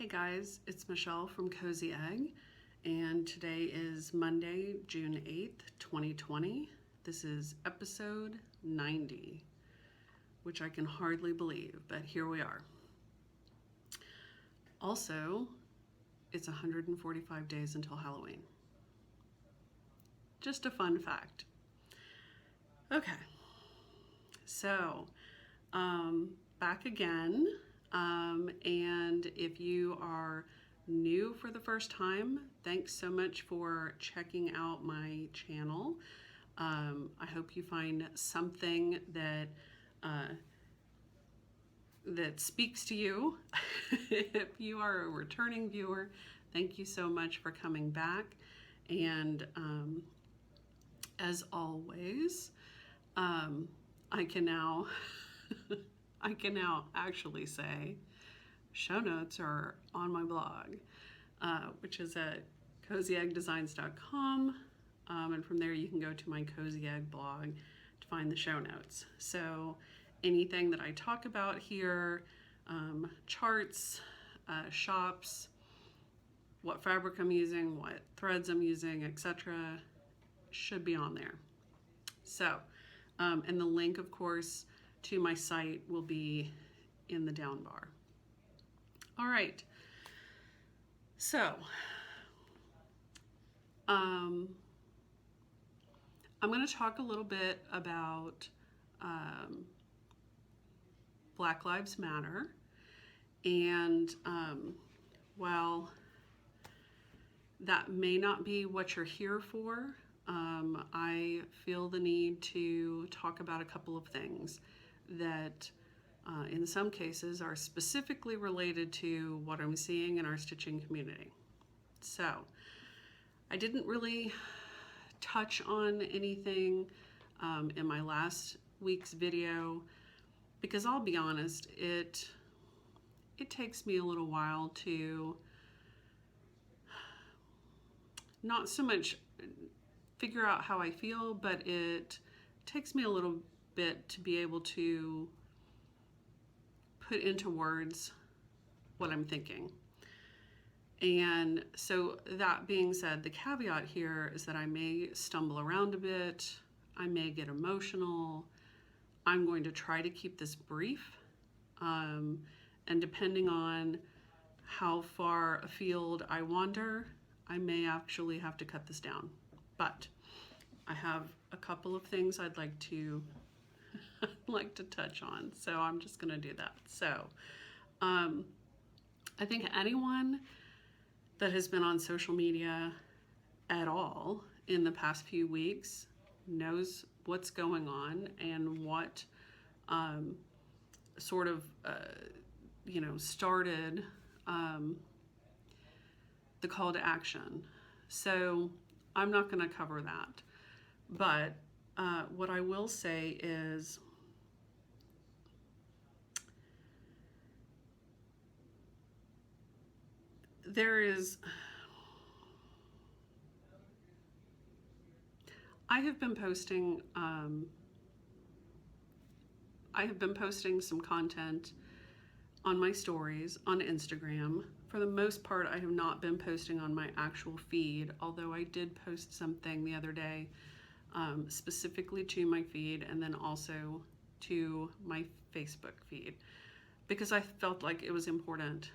guys, it's Michelle from Cozy Egg, and today is Monday, June 8th, 2020. This is episode 90, which I can hardly believe, but here we are. Also, it's 145 days until Halloween. Just a fun fact. Okay, so back again. And if you are new for the first time, thanks so much for checking out my channel. I hope you find something that that speaks to you. If you are a returning viewer, thank you so much for coming back. And as always, I can now actually say show notes are on my blog, which is at cozyeggdesigns.com, and from there you can go to my Cozy Egg blog to find the show notes. So anything that I talk about here, charts, shops, what fabric I'm using, what threads I'm using, etc., should be on there. So, and the link, of course, to my site will be in the down bar. All right, so I'm going to talk a little bit about Black Lives Matter, and while that may not be what you're here for, I feel the need to talk about a couple of things that in some cases are specifically related to what I'm seeing in our stitching community. So I didn't really touch on anything in my last week's video because I'll be honest, it takes me a little while to not so much figure out how I feel, but it takes me a little bit to be able to put into words what I'm thinking. And so that being said, the caveat here is that I may stumble around a bit, I may get emotional. I'm going to try to keep this brief, and depending on how far afield I wander, I may actually have to cut this down. But I have a couple of things I'd like to touch on, so I'm just going to do that. So I think anyone that has been on social media at all in the past few weeks knows what's going on and what sort of started the call to action. So I'm not going to cover that, but what I will say is I have been posting some content on my stories on Instagram. For the most part, I have not been posting on my actual feed, although I did post something the other day specifically to my feed and then also to my Facebook feed because I felt like it was important.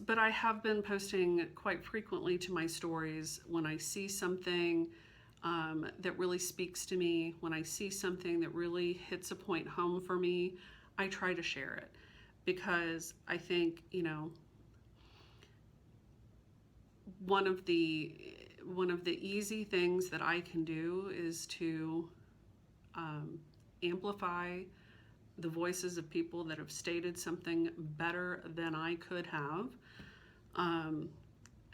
But I have been posting quite frequently to my stories when I see something that really speaks to me, when I see something that really hits a point home for me, I try to share it because I think, one of the easy things that I can do is to amplify the voices of people that have stated something better than I could have, and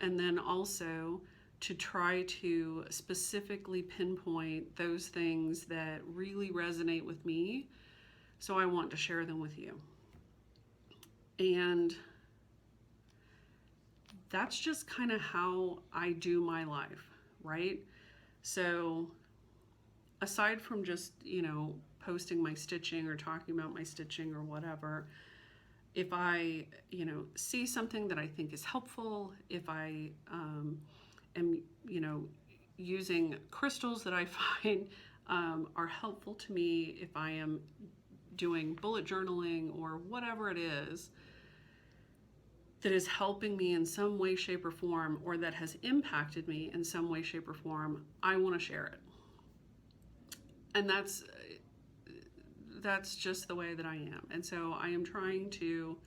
then also to try to specifically pinpoint those things that really resonate with me, so I want to share them with you. And that's just kind of how I do my life, right? So aside from just, posting my stitching or talking about my stitching or whatever, if I, see something that I think is helpful, if I am, using crystals that I find are helpful to me, if I am doing bullet journaling or whatever it is that is helping me in some way, shape, or form, or that has impacted me in some way, shape, or form, I want to share it. And that's just the way that I am. And so I am trying to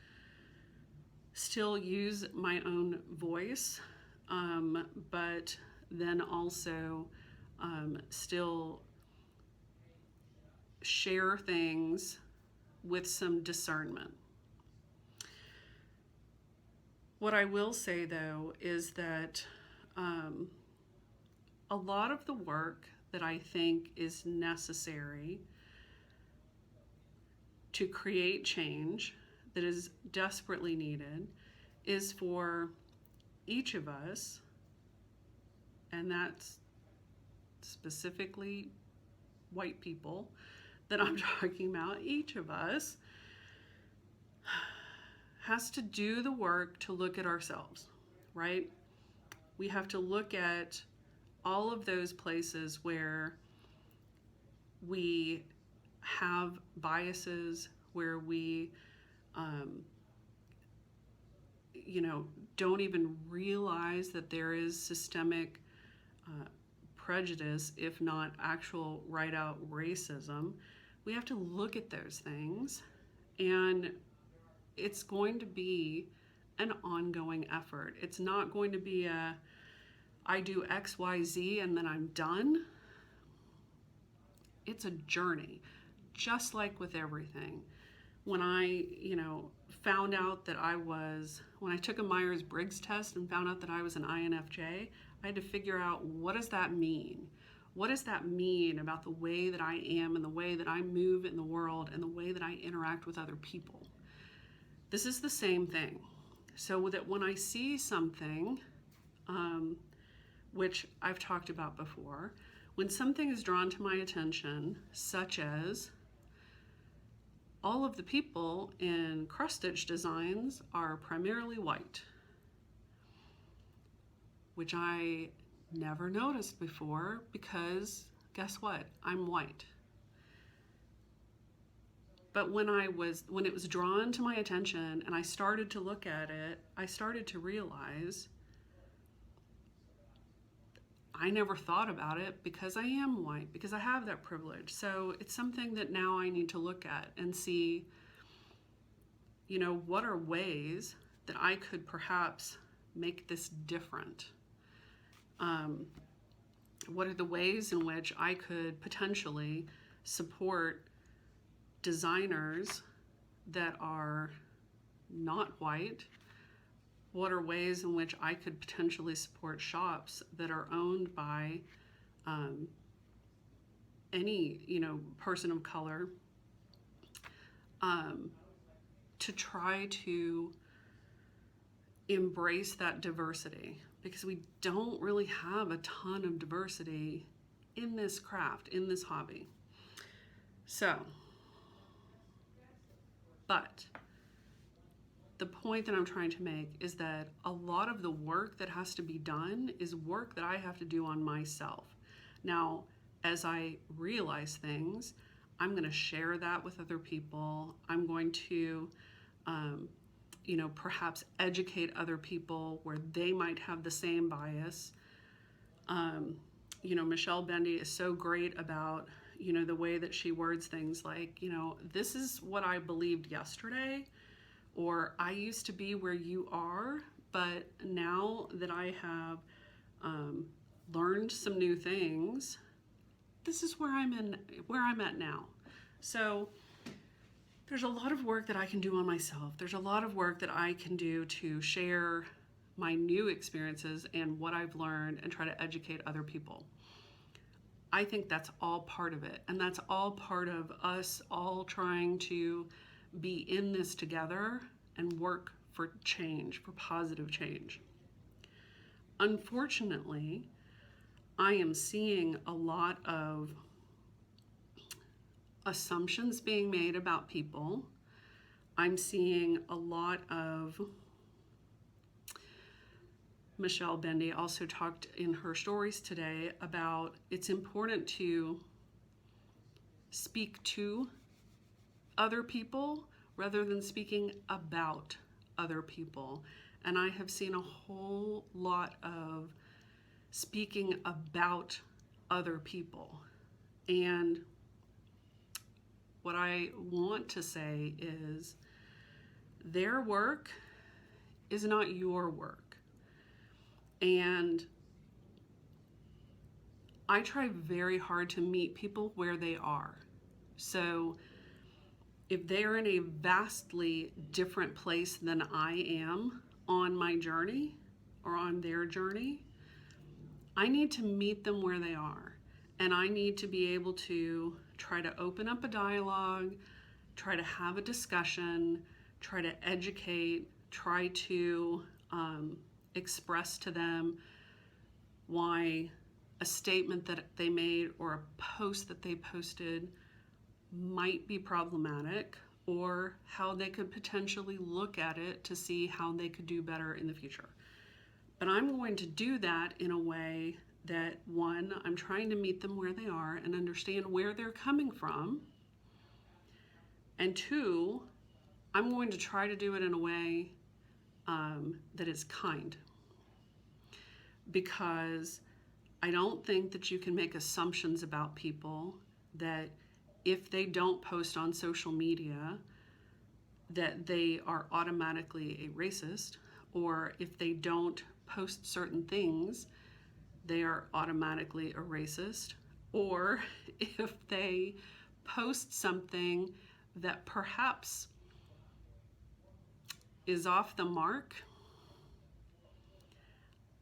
still use my own voice, but then also still share things with some discernment. What I will say, though, is that a lot of the work that I think is necessary to create change that is desperately needed is for each of us, and that's specifically white people that I'm talking about, each of us has to do the work to look at ourselves, right? We have to look at all of those places where we have biases, where we, don't even realize that there is systemic prejudice, if not actual right out racism. We have to look at those things, and it's going to be an ongoing effort. It's not going to be I do X, Y, Z, and then I'm done. It's a journey, just like with everything. When I, found out that when I took a Myers-Briggs test and found out that I was an INFJ, I had to figure out, what does that mean? What does that mean about the way that I am and the way that I move in the world and the way that I interact with other people? This is the same thing. So that when I see something, which I've talked about before, when something is drawn to my attention, such as all of the people in cross stitch designs are primarily white, which I never noticed before, because guess what? I'm white. But when it was drawn to my attention and I started to look at it, I started to realize I never thought about it because I am white, because I have that privilege. So it's something that now I need to look at and see, what are ways that I could perhaps make this different? What are the ways in which I could potentially support designers that are not white? What are ways in which I could potentially support shops that are owned by any, person of color, to try to embrace that diversity? Because we don't really have a ton of diversity in this craft, in this hobby. But the point that I'm trying to make is that a lot of the work that has to be done is work that I have to do on myself. Now, as I realize things, I'm going to share that with other people. I'm going to, perhaps educate other people where they might have the same bias. Michelle Bendy is so great about, the way that she words things like, this is what I believed yesterday, or I used to be where you are, but now that I have learned some new things, this is where I'm at now. So there's a lot of work that I can do on myself. There's a lot of work that I can do to share my new experiences and what I've learned and try to educate other people. I think that's all part of it. And that's all part of us all trying to be in this together and work for change, for positive change. Unfortunately, I am seeing a lot of assumptions being made about people. I'm seeing a lot of, Michelle Bendy also talked in her stories today about it's important to speak to other people rather than speaking about other people. And I have seen a whole lot of speaking about other people. And what I want to say is their work is not your work. And I try very hard to meet people where they are. So if they're in a vastly different place than I am on my journey or on their journey, I need to meet them where they are. And I need to be able to try to open up a dialogue, try to have a discussion, try to educate, try to express to them why a statement that they made or a post that they posted might be problematic, or how they could potentially look at it to see how they could do better in the future. But I'm going to do that in a way that, one, I'm trying to meet them where they are and understand where they're coming from. And two, I'm going to try to do it in a way that is kind. Because I don't think that you can make assumptions about people that if they don't post on social media, that they are automatically a racist, or if they don't post certain things, they are automatically a racist, or if they post something that perhaps is off the mark,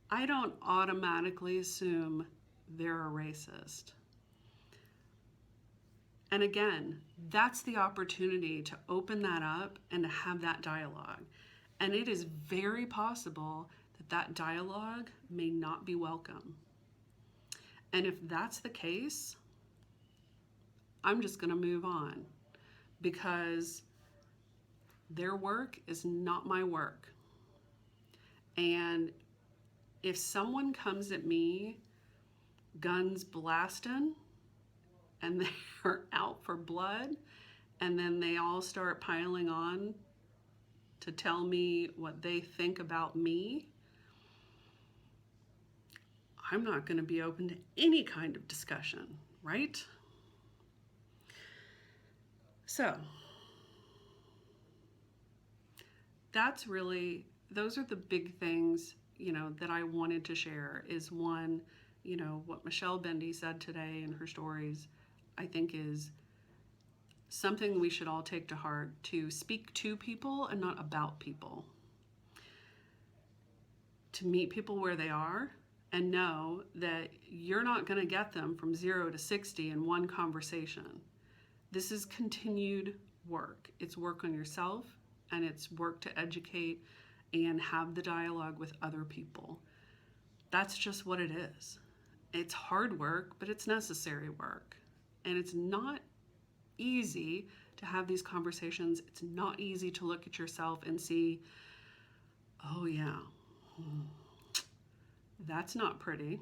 I don't automatically assume they're a racist. And again, that's the opportunity to open that up and to have that dialogue. And it is very possible that that dialogue may not be welcome. And if that's the case, I'm just going to move on, because their work is not my work. And if someone comes at me guns blasting and they're out for blood, and then they all start piling on to tell me what they think about me, I'm not going to be open to any kind of discussion, right? So those are the big things, that I wanted to share. Is one, what Michelle Bendy said today in her stories, I think is something we should all take to heart, to speak to people and not about people. To meet people where they are and know that you're not going to get them from 0 to 60 in one conversation. This is continued work. It's work on yourself, and it's work to educate and have the dialogue with other people. That's just what it is. It's hard work, but it's necessary work. And it's not easy to have these conversations. It's not easy to look at yourself and see, oh yeah, that's not pretty.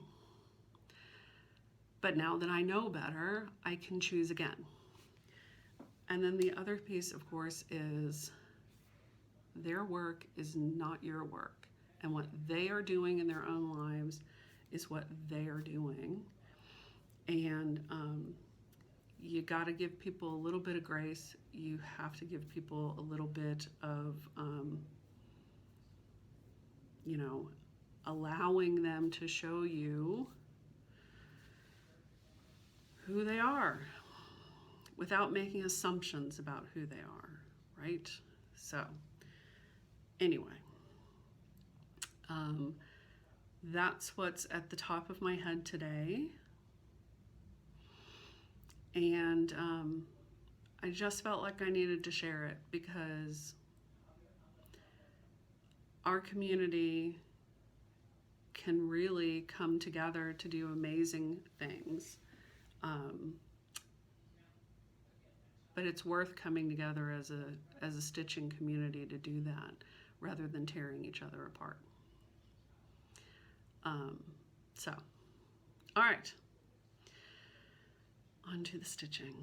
But now that I know better, I can choose again. And then the other piece, of course, is their work is not your work. And what they are doing in their own lives is what they are doing. And you got to give people a little bit of grace. You have to give people a little bit of, allowing them to show you who they are without making assumptions about who they are, right? So anyway, that's what's at the top of my head today. And I just felt like I needed to share it, because our community can really come together to do amazing things. but it's worth coming together as a stitching community to do that rather than tearing each other apart. So, all right, on to the stitching.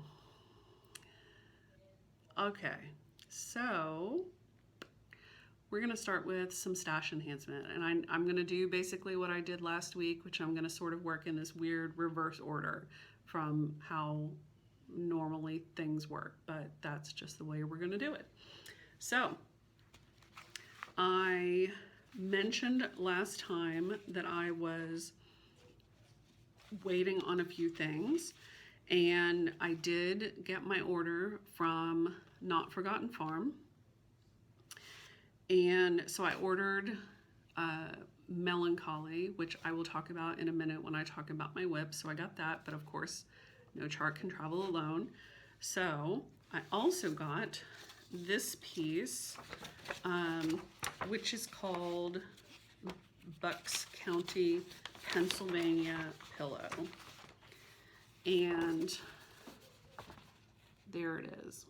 Okay, so we're going to start with some stash enhancement, and I'm going to do basically what I did last week, which I'm going to sort of work in this weird reverse order from how normally things work, but that's just the way we're going to do it. So I mentioned last time that I was waiting on a few things, and I did get my order from Not Forgotten Farm. And so I ordered Melancholy, which I will talk about in a minute when I talk about my whip. So I got that, but of course, no chart can travel alone. So I also got this piece, which is called Bucks County, Pennsylvania Pillow. And there it is.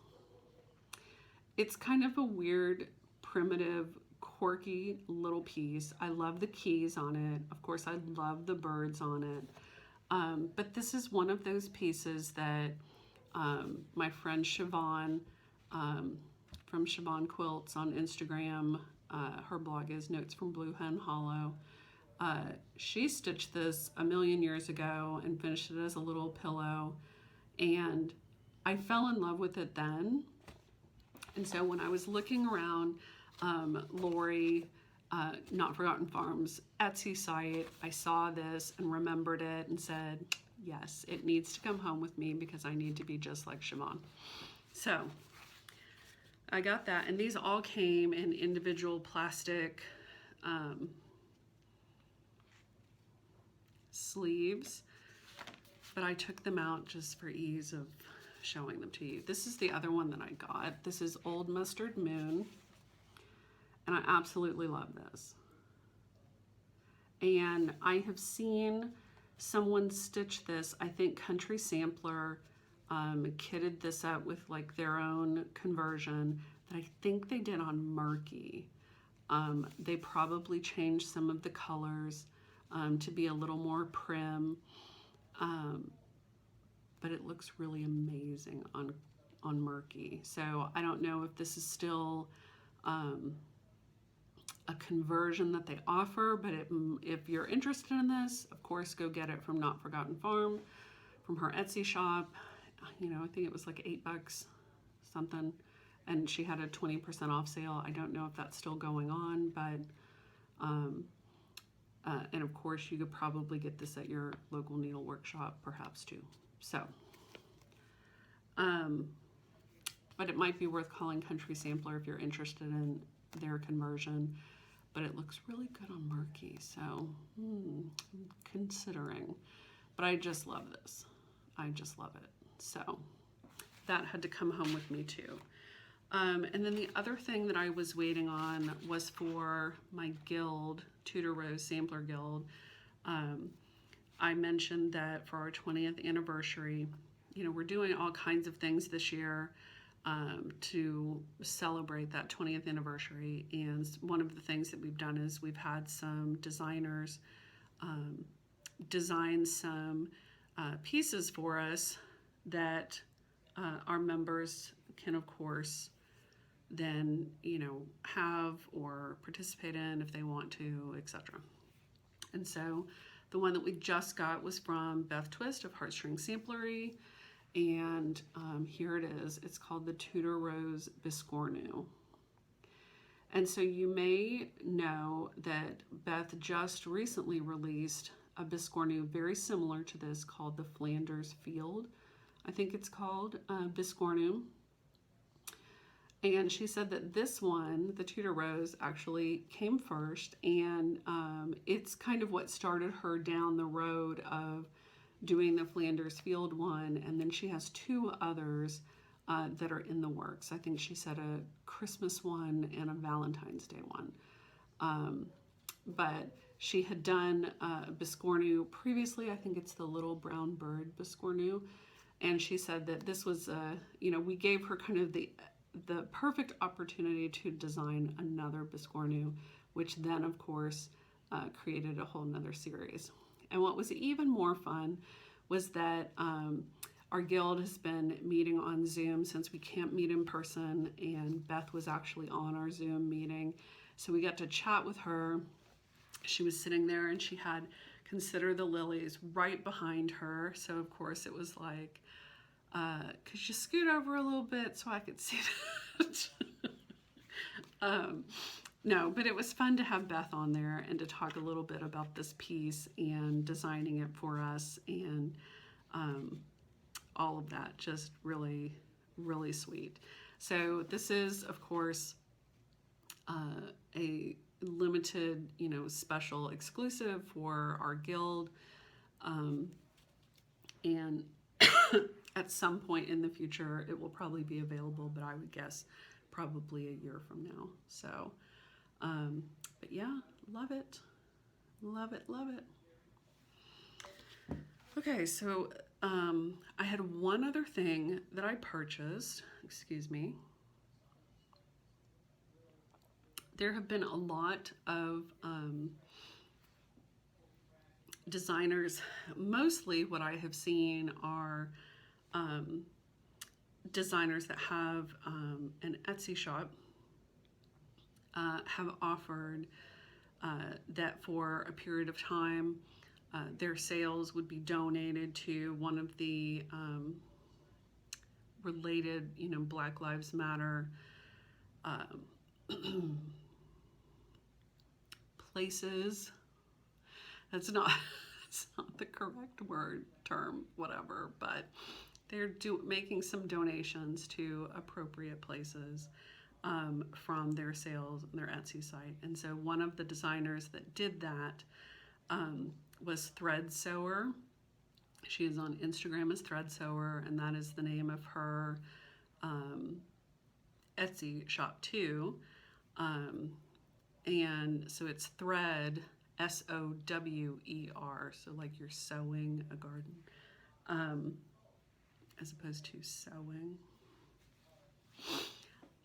It's kind of a weird, primitive, quirky little piece. I love the keys on it. Of course, I love the birds on it. But this is one of those pieces that my friend Siobhan from Siobhan Quilts on Instagram, her blog is Notes from Blue Hen Hollow. She stitched this a million years ago and finished it as a little pillow, and I fell in love with it then. And so when I was looking around Lori, Not Forgotten Farm's Etsy site, I saw this and remembered it and said, yes, it needs to come home with me because I need to be just like Siobhan. So I got that, and these all came in individual plastic sleeves, but I took them out just for ease of showing them to you. This is the other one that I got. This is Old Mustard Moon, and I absolutely love this. And I have seen someone stitch this. I think Country Sampler kitted this up with like their own conversion that I think they did on Murky. They probably changed some of the colors to be a little more prim, but it looks really amazing on Murky. So I don't know if this is still a conversion that they offer, but if you're interested in this, of course, go get it from Not Forgotten Farm, from her Etsy shop. You know, I think it was like $8 something, and she had a 20% off sale. I don't know if that's still going on, but and of course you could probably get this at your local needle workshop perhaps too. So but it might be worth calling Country Sampler if you're interested in their conversion, but it looks really good on Murky, so I'm considering. But I just love this. I just love it. So that had to come home with me too. And then the other thing that I was waiting on was for my guild, Tudor Rose Sampler Guild. I mentioned that for our 20th anniversary, you know, we're doing all kinds of things this year to celebrate that 20th anniversary. And one of the things that we've done is we've had some designers design some pieces for us that our members can, of course, then, you know, have or participate in if they want to, etc. And so the one that we just got was from Beth Twist of Heartstring Samplery, and here it is. It's called the Tudor Rose Biscornu. And so you may know that Beth just recently released a Biscornu very similar to this called the Flanders Field. I think it's called Biscornu. And she said that this one, the Tudor Rose, actually came first, and it's kind of what started her down the road of doing the Flanders Field one, and then she has two others that are in the works. I think she said a Christmas one and a Valentine's Day one. But she had done Biscornu previously. I think it's the Little Brown Bird Biscornu. and she said that this was, you know, we gave her kind of the perfect opportunity to design another Biscornu, which then, of course, created a whole nother series. And what was even more fun was that our guild has been meeting on Zoom since we can't meet in person, and Beth was actually on our Zoom meeting. So we got to chat with her. She was sitting there and she had Consider the Lilies right behind her. So of course it was like, could you scoot over a little bit so I could see that? No, but it was fun to have Beth on there and to talk a little bit about this piece and designing it for us, and all of that. Just really, really sweet. So this is, of course, a limited, you know, special exclusive for our guild, and at some point in the future it will probably be available, but I would guess probably a year from now. So but yeah, love it, love it, love it. Okay, so I had one other thing that I purchased. Excuse me. There have been a lot of designers. Mostly what I have seen are designers that have an Etsy shop, have offered that for a period of time their sales would be donated to one of the related, you know, Black Lives Matter places. That's not the correct term, whatever, but they're making some donations to appropriate places from their sales on their Etsy site. And so one of the designers that did that was Thread Sewer. She is on Instagram as Thread Sewer, and that is the name of her Etsy shop too. And so it's Thread, S-O-W-E-R, so like you're sewing a garden, as opposed to sewing.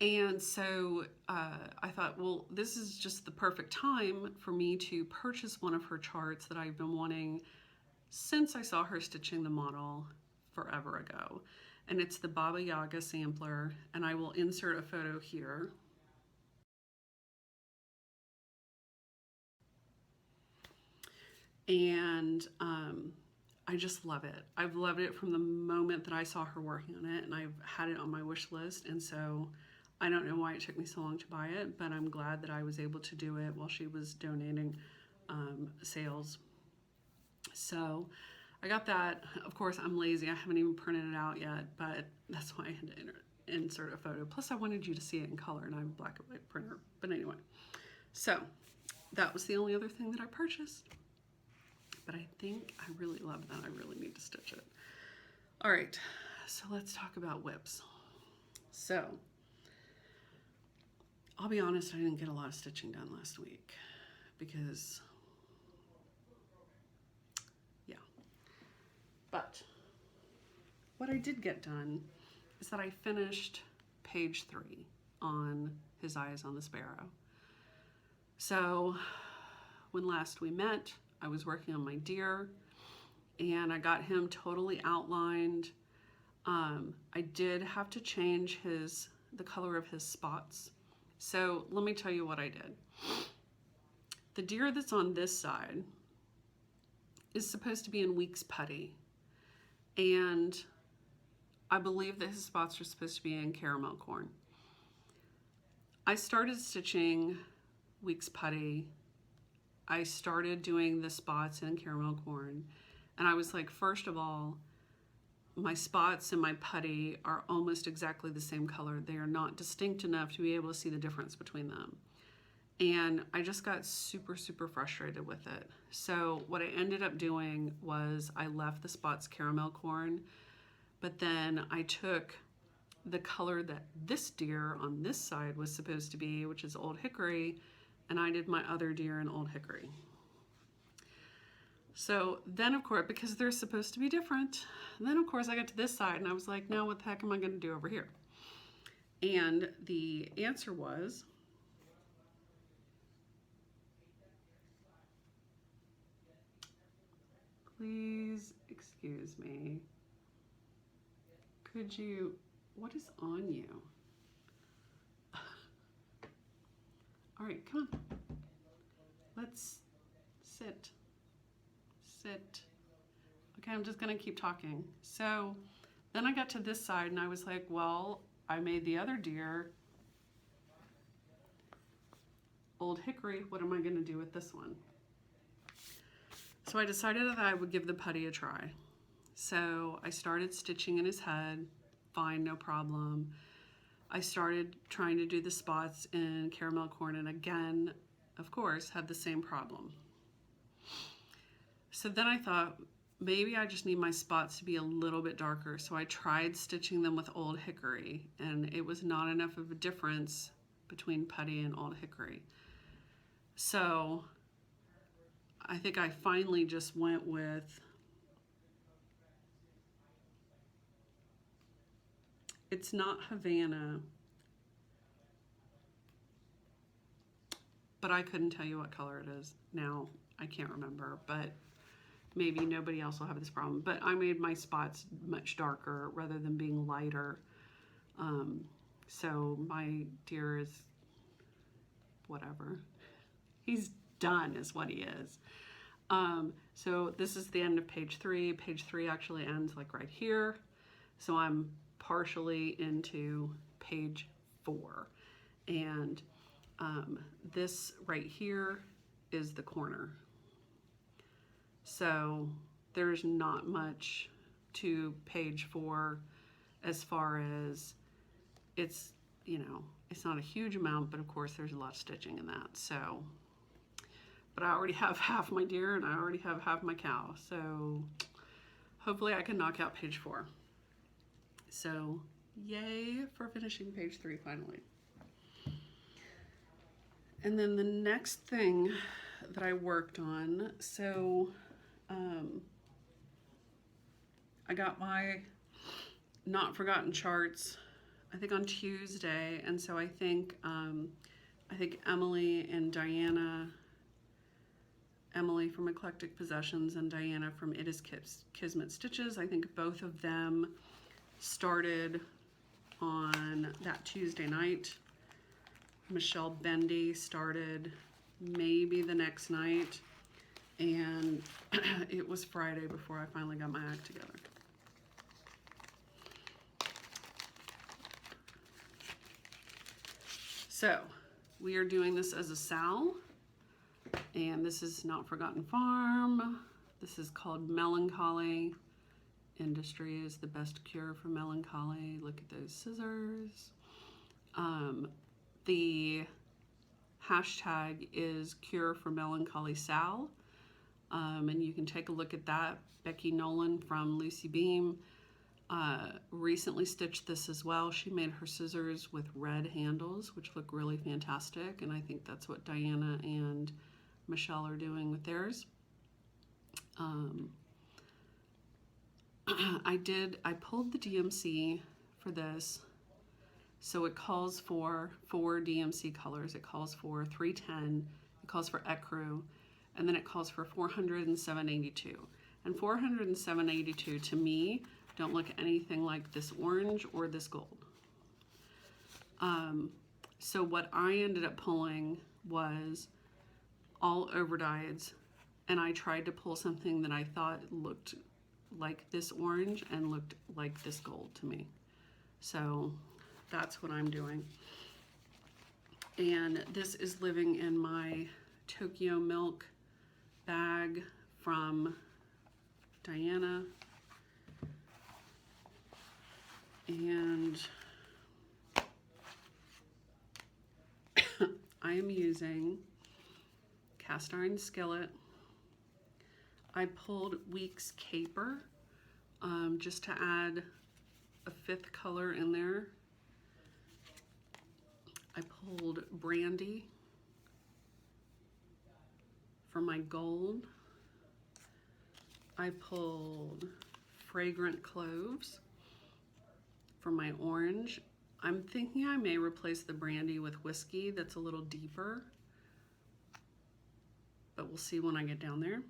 And so I thought, well, this is just the perfect time for me to purchase one of her charts that I've been wanting since I saw her stitching the model forever ago. And it's the Baba Yaga sampler, and I will insert a photo here. And I just love it. I've loved it from the moment that I saw her working on it, and I've had it on my wish list. And so I don't know why it took me so long to buy it, but I'm glad that I was able to do it while she was donating sales. So I got that. Of course, I'm lazy. I haven't even printed it out yet, but that's why I had to insert a photo. Plus, I wanted you to see it in color, and I have a black and white printer. But anyway, so that was the only other thing that I purchased. But I think I really love that. I really need to stitch it. All right, so let's talk about whips. So I'll be honest, I didn't get a lot of stitching done last week because, yeah. But what I did get done is that I finished page 3 on His Eyes on the Sparrow. So when last we met, I was working on my deer, and I got him totally outlined. I did have to change the color of his spots. So let me tell you what I did. The deer that's on this side is supposed to be in Weeks Putty, and I believe that his spots are supposed to be in Caramel Corn. I started stitching Weeks Putty. I started doing the spots in Caramel Corn, and I was like, first of all, my spots and my putty are almost exactly the same color. They are not distinct enough to be able to see the difference between them. And I just got super, super frustrated with it. So what I ended up doing was I left the spots Caramel Corn, but then I took the color that this deer on this side was supposed to be, which is Old Hickory, and I did my other deer in Old Hickory. So then, of course, because they're supposed to be different, then of course I got to this side and I was like, now what the heck am I going to do over here? And the answer was, please excuse me, could you, what is on you? All right, come on. Let's sit. Sit. Okay, I'm just gonna keep talking. So then I got to this side and I was like, well, I made the other deer Old Hickory. What am I gonna do with this one? So I decided that I would give the putty a try. So I started stitching in his head, fine, no problem. I started trying to do the spots in Caramel Corn, and again, of course, had the same problem. So then I thought, maybe I just need my spots to be a little bit darker. So I tried stitching them with Old Hickory, and it was not enough of a difference between putty and Old Hickory. So I think I finally just went with, it's not Havana, but I couldn't tell you what color it is now. I can't remember, but maybe nobody else will have this problem. But I made my spots much darker rather than being lighter. So my deer is whatever. He's done is what he is. So this is the end of page 3. Page 3 actually ends like right here. So I'm partially into page 4. And this right here is the corner. So there's not much to page 4 as far as it's, you know, it's not a huge amount, but of course there's a lot of stitching in that. So, but I already have half my deer and I already have half my cow. So hopefully I can knock out page 4. So yay for finishing page 3 finally. And then the next thing that I worked on, so I got my Not Forgotten charts, I think on Tuesday, and so I think Emily and Diana, Emily from Eclectic Possessions and Diana from It Is Kismet Stitches, I think both of them started on that Tuesday night. Michelle Bendy started maybe the next night, and it was Friday before I finally got my act together. So we are doing this as a Sal, and this is Not Forgotten Farm. This is called Melancholy. Industry is the best cure for melancholy. Look at those scissors. The hashtag is Cure for Melancholy Sal, and you can take a look at that. Becky Nolan from Lucy Beam recently stitched this as well. She made her scissors with red handles, which look really fantastic, and I think that's what Diana and Michelle are doing with theirs. I pulled the DMC for this. So it calls for 4 DMC colors. It calls for 310, it calls for ecru, and then it calls for 400 and 782. And 400 and 782 to me don't look anything like this orange or this gold. So what I ended up pulling was all overdyes, and I tried to pull something that I thought looked like this orange and looked like this gold to me. So that's what I'm doing. And this is living in my Tokyo Milk bag from Diana. And I am using cast iron skillet. I pulled Weeks Caper just to add a 5th color in there. I pulled Brandy for my gold. I pulled Fragrant Cloves for my orange. I'm thinking I may replace the brandy with whiskey that's a little deeper, but we'll see when I get down there.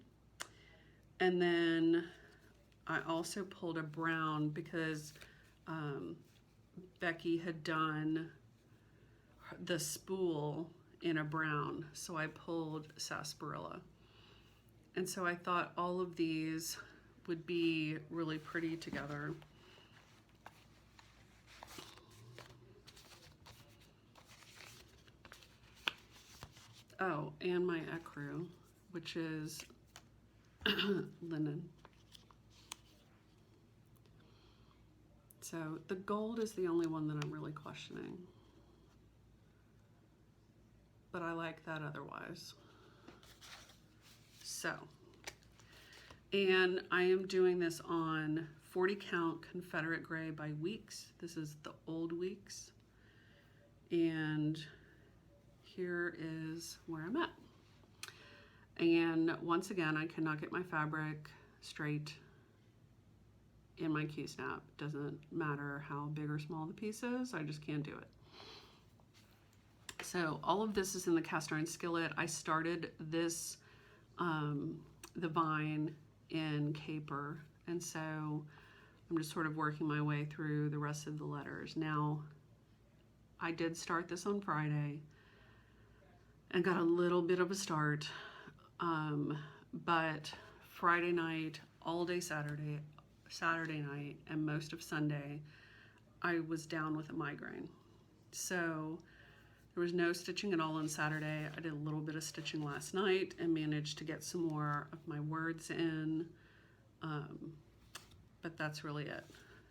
And then I also pulled a brown because Becky had done the spool in a brown, so I pulled Sarsaparilla. And so I thought all of these would be really pretty together. Oh, and my ecru, which is linen. So the gold is the only one that I'm really questioning, but I like that otherwise. So, and I am doing this on 40 count Confederate Gray by Weeks. This is the old Weeks. And here is where I'm at. And once again, I cannot get my fabric straight in my Q-snap. Doesn't matter how big or small the piece is, I just can't do it. So all of this is in the cast iron skillet. I started this, the vine in Caper, and so I'm just sort of working my way through the rest of the letters. Now, I did start this on Friday and got a little bit of a start, but Friday night, all day Saturday night, and most of Sunday, I was down with a migraine. So there was no stitching at all on Saturday. I did a little bit of stitching last night and managed to get some more of my words in, but that's really it.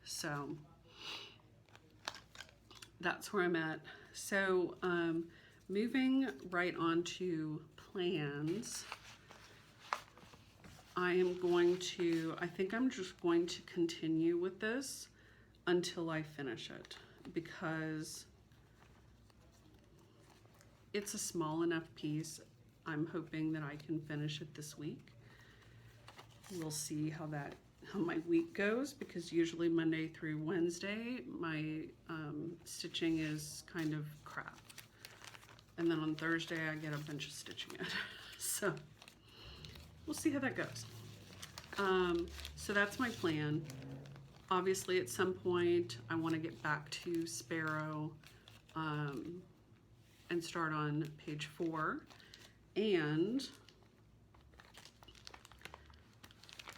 So that's where I'm at. So moving right on to plans, I think I'm just going to continue with this until I finish it, because it's a small enough piece. I'm hoping that I can finish it this week. We'll see how my week goes, because usually Monday through Wednesday, my stitching is kind of crap. And then on Thursday, I get a bunch of stitching in. So we'll see how that goes. So that's my plan. Obviously, at some point, I want to get back to Sparrow and start on page 4. And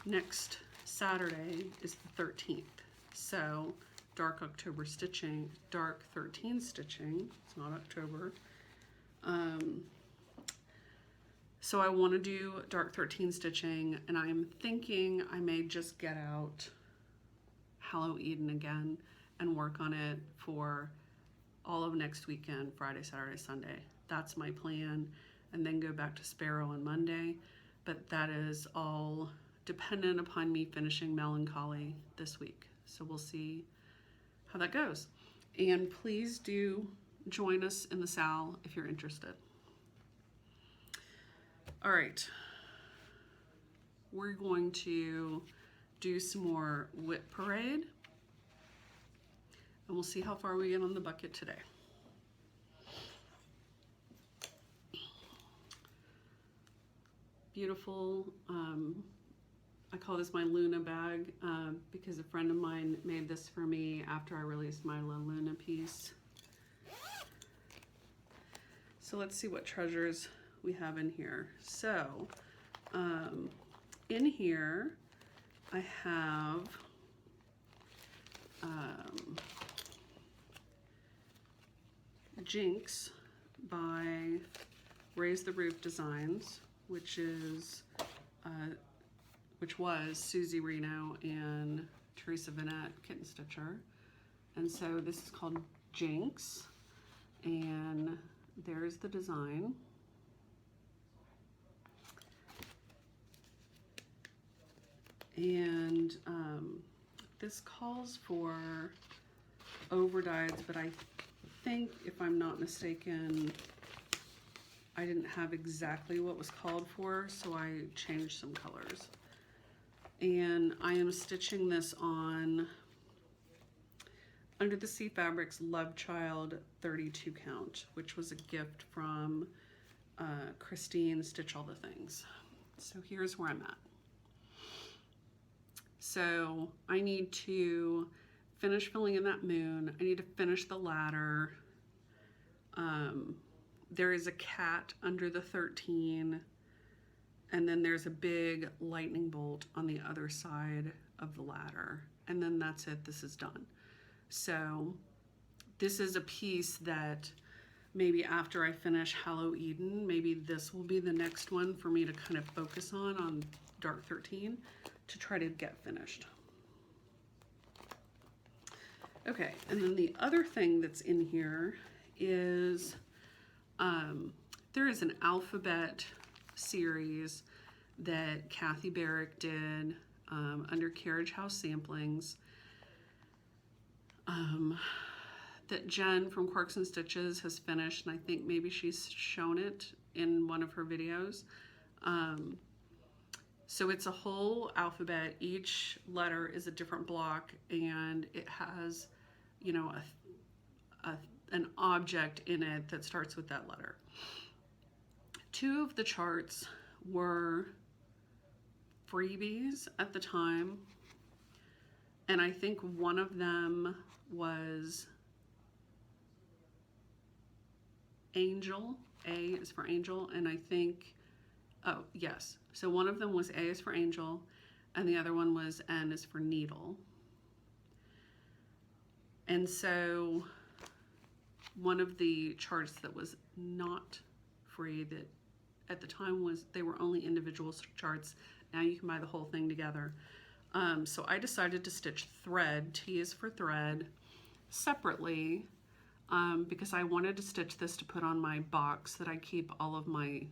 next Saturday is the 13th. So dark October stitching, dark 13 stitching. It's not October. So I want to do dark 13 stitching, and I'm thinking I may just get out Hallow Eden again and work on it for all of next weekend, Friday, Saturday, Sunday. That's my plan, and then go back to Sparrow on Monday. But that is all dependent upon me finishing Melancholy this week. So we'll see how that goes. And please do join us in the Sal if you're interested. All right, we're going to do some more Whip Parade, and we'll see how far we get on the bucket today. Beautiful, I call this my Luna bag because a friend of mine made this for me after I released my La Luna piece. So let's see what treasures we have in here. So in here I have Jinx by Raise the Roof Designs, which was Susie Reno and Teresa Vanette Kitten Stitcher. And so this is called Jinx, and there's the design. And this calls for overdyes, but I think, if I'm not mistaken, I didn't have exactly what was called for, so I changed some colors. and I am stitching this on Under the Sea Fabrics Love Child 32 count, which was a gift from Christine Stitch All the Things. So here's where I'm at. So I need to finish filling in that moon. I need to finish the ladder. There is a cat under the 13, and then there's a big lightning bolt on the other side of the ladder. And then that's it, this is done. So this is a piece that maybe after I finish Hallow Eden, maybe this will be the next one for me to kind of focus on Dark 13 to try to get finished. Okay, and then the other thing that's in here is there is an alphabet series that Kathy Barrick did under Carriage House Samplings that Jen from Quirks and Stitches has finished, and I think maybe she's shown it in one of her videos. So it's a whole alphabet. Each letter is a different block, and it has, you know, an object in it that starts with that letter. Two of the charts were freebies at the time, and I think one of them was Angel. A is for Angel, and I think, oh yes, so one of them was A is for Angel, and the other one was N is for Needle. And so one of the charts that was not free, that at the time was, they were only individual charts. Now you can buy the whole thing together. So I decided to stitch thread, T is for thread, separately, because I wanted to stitch this to put on my box that I keep all of my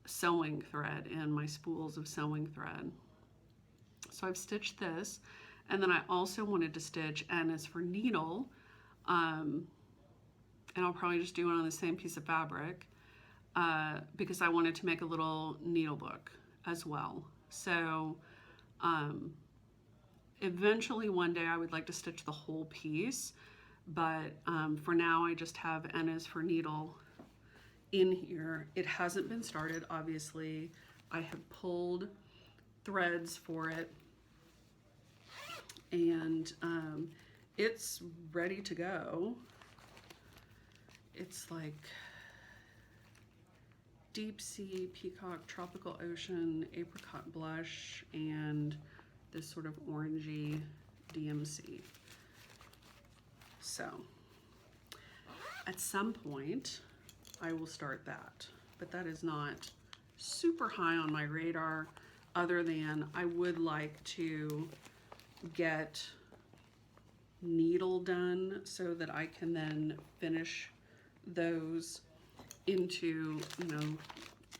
sewing thread and my spools of sewing thread. So I've stitched this, and then I also wanted to stitch N is for Needle, and I'll probably just do it on the same piece of fabric because I wanted to make a little needle book as well. So eventually one day I would like to stitch the whole piece, but for now I just have N is for Needle in here. It hasn't been started, obviously. I have pulled threads for it, and it's ready to go. It's like Deep Sea, Peacock, Tropical Ocean, Apricot Blush, and this sort of orangey DMC. So at some point I will start that, but that is not super high on my radar, other than I would like to get needle done so that I can then finish those into, you know,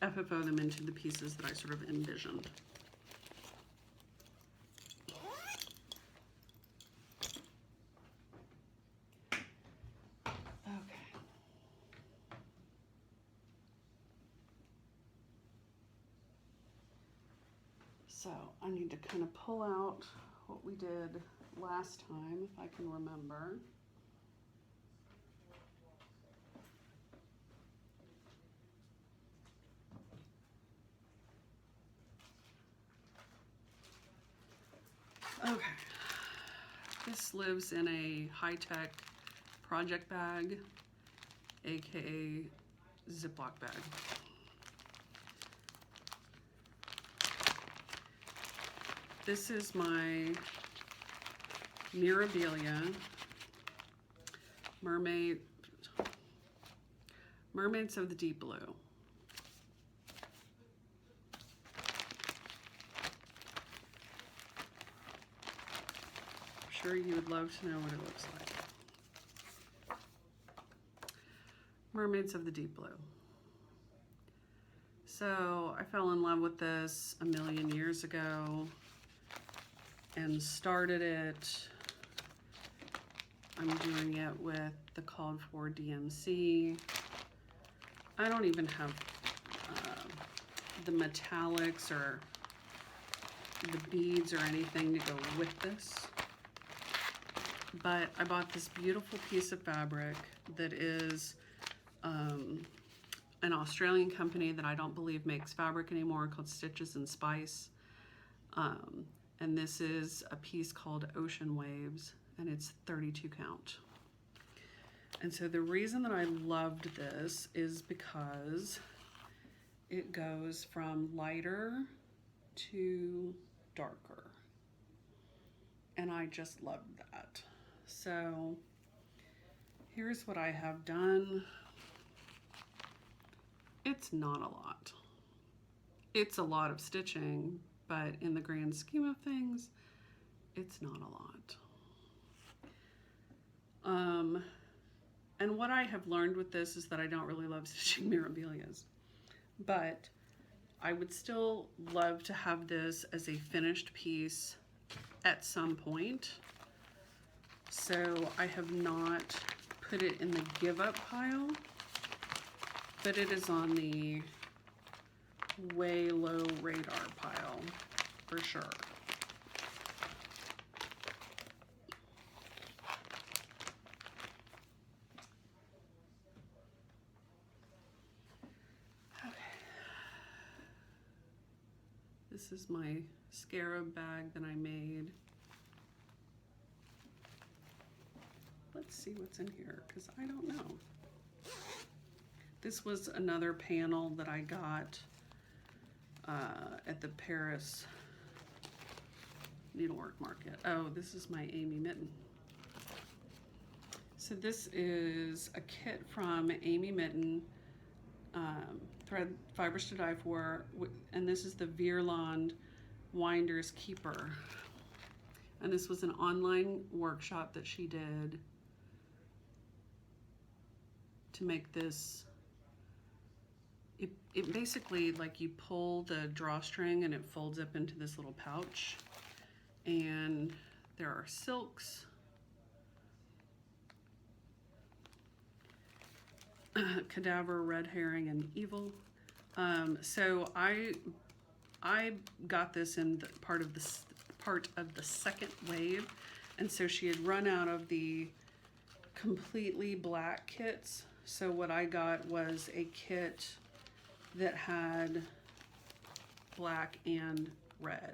FFO them into the pieces that I sort of envisioned. Okay. So I need to kind of pull out what we did last time, if I can remember. Okay, this lives in a high-tech project bag, aka Ziploc bag. This is my Mirabilia Mermaids of the Deep Blue. I'm sure you would love to know what it looks like. Mermaids of the Deep Blue. So I fell in love with this a million years ago and started it. I'm doing it with the called for DMC. I don't even have the metallics or the beads or anything to go with this. But I bought this beautiful piece of fabric that is an Australian company that I don't believe makes fabric anymore, called Stitches and Spice. And this is a piece called Ocean Waves, and it's 32 count. And so the reason that I loved this is because it goes from lighter to darker. And I just loved that. So here's what I have done. It's not a lot. It's a lot of stitching, but in the grand scheme of things, it's not a lot. And what I have learned with this is that I don't really love stitching mirabilias, but I would still love to have this as a finished piece at some point. So I have not put it in the give up pile, but it is on the way low radar pile for sure. Okay. This is my scarab bag that I made. Let's see what's in here, because I don't know. This was another panel that I got at the Paris needlework market. Oh, this is my Amy mitten. So this is a kit from Amy Mitten, Thread Fibers to Die For, and this is the Veerland Winder's Keeper. And this was an online workshop that she did to make this. It basically, like, you pull the drawstring and it folds up into this little pouch, and there are silks, cadaver, red herring, and evil. So I got this in the part of the second wave, and so she had run out of the completely black kits. So what I got was a kit that had black and red.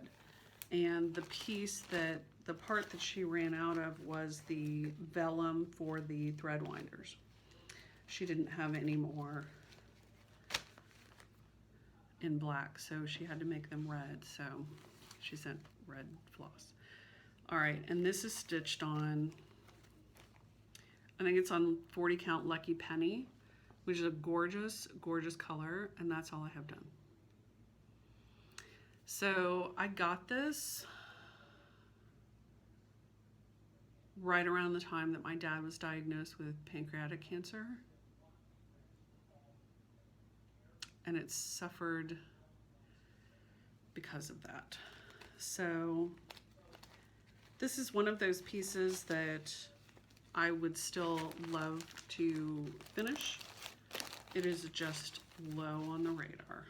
And the part that she ran out of was the vellum for the thread winders. She didn't have any more in black, so she had to make them red. So she sent red floss. All right, and this is stitched on, I think it's on 40 count Lucky Penny, which is a gorgeous, gorgeous color, and that's all I have done. So I got this right around the time that my dad was diagnosed with pancreatic cancer. And it suffered because of that. So this is one of those pieces that I would still love to finish. It is just low on the radar.